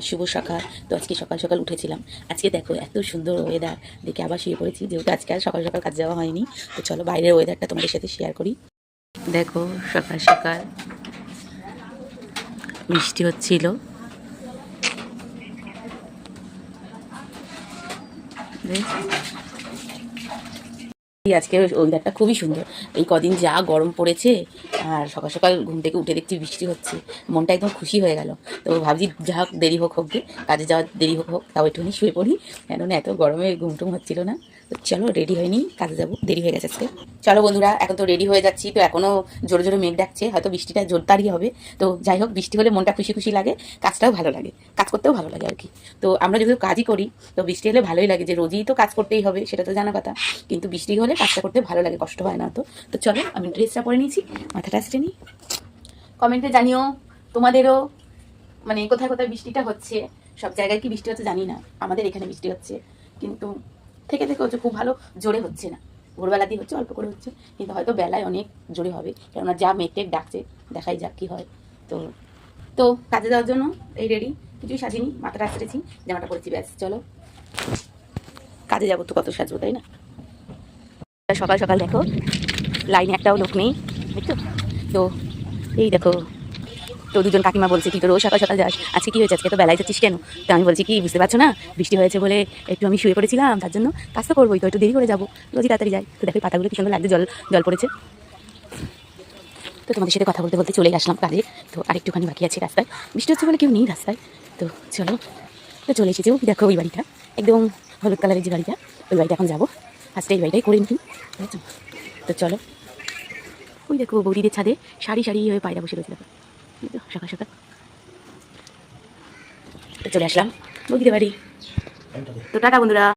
শুভ সকাল। তো আজকে সকাল সকাল উঠেছিলাম। আজকে দেখো এত সুন্দর ওয়েদার দেখে আবার শুয়ে পড়েছি, যেহেতু আজকে আর সকাল সকাল কাজ যাওয়া হয়নি। তো চলো বাইরের ওয়েদারটা তোমাদের সাথে শেয়ার করি। দেখো সকাল সকাল বৃষ্টি হচ্ছিল। আজকে ওয়েদারটা খুবই সুন্দর। এই কদিন যা গরম পড়েছে, আর সকাল সকাল ঘুম থেকে উঠে দেখছি বৃষ্টি হচ্ছে, মনটা একদম খুশি হয়ে গেল। তো ভাবছি যা হোক দেরি হোক হোক গে, কাজে যাওয়ার দেরি হোক হোক, তাও একটুখানি শুয়ে পড়ি, কেননা এত গরমে ঘুম টুম হচ্ছিল না। তো চলো রেডি হয়নি, কাজে যাবো, দেরি হয়ে গেছে আজকে। চলো বন্ধুরা, এখন তো রেডি হয়ে যাচ্ছি। তো এখনও জোরে জোরে মেঘ ডাকছে, হয়তো বৃষ্টিটা জোরদারই হবে। তো যাই হোক, বৃষ্টি হলে মনটা খুশি খুশি লাগে, কাজটাও ভালো লাগে, কাজ করতেও ভালো লাগে আর কি। তো আমরা যেহেতু কাজই করি, তো বৃষ্টি হলে ভালোই লাগে, যে রোজই তো কাজ করতেই হবে সেটা তো জানা কথা, কিন্তু বৃষ্টি হলে কাজটা করতে ভালো লাগে, কষ্ট হয় না। তো চলো আমি ড্রেসটা পরে নিয়েছি, মাথাটা আসতে নিই। কমেন্টে জানিও তোমাদেরও মানে কোথায় কোথায় বৃষ্টিটা হচ্ছে। সব জায়গায় কি বৃষ্টি হচ্ছে জানি না, আমাদের এখানে বৃষ্টি হচ্ছে, কিন্তু থেকে থেকে হচ্ছে, খুব ভালো জোরে হচ্ছে না। ভোরবেলাতেই হচ্ছে, অল্প করে হচ্ছে, কিন্তু হয়তো বেলায় অনেক জোরে হবে, কেননা যা মেঘ টেক ডাকছে, দেখাই যাক কি হয়। তো তো কাজে যাওয়ার জন্য এই রেডি, কিছুই সাজিনি, মাথাটা আসতেছি, জামাটা পরেছি, ব্যাস চলো কাজে যাবো। তো কত সাজবো তাই না। সকাল সকাল দেখো লাইনে একটাও লোক নেই, বুঝছো তো। এই দেখো, তো দুজন কাকিমা বলছে কি তো রোজ সকাল সকাল যাস, আজকে কি হয়েছে, আজকে তো বেলায় যাচ্ছিস কেন? তো আমি বলছি কি, বুঝতে পারছো না, বৃষ্টি হয়েছে বলে একটু আমি শুয়ে পড়েছিলাম, তার জন্য কাজ তো করবোই, তো একটু দেরি করে যাবো, রোজই তাড়াতাড়ি যাই। তো দেখো পাতাগুলো কি সুন্দর লাগছে, জল জল পড়েছে। তো তোমাদের সাথে কথা বলতে বলতে চলে আসলাম কাজে। তো আরেকটুখানি বাকি আছে রাস্তায়, বৃষ্টি হচ্ছে বলে কেউ নেই রাস্তায়। তো চলো, তো চলে এসেছি। দেখো ওই বাড়িটা, একদম হলুদ কালারের যে বাড়িটা, ওই বাড়িটা এখন যাবো। ফার্স্টে এই বাড়িটাই করে নিই। তো চলো, ওই দেখো বৌদিদের ছাদে সারি সারি হয়ে পায়রা বসে রয়েছে, দেখো সকাল সকাল। তো চলে আসলাম বৌদিদের বাড়ি। তো টাটা বন্ধুরা।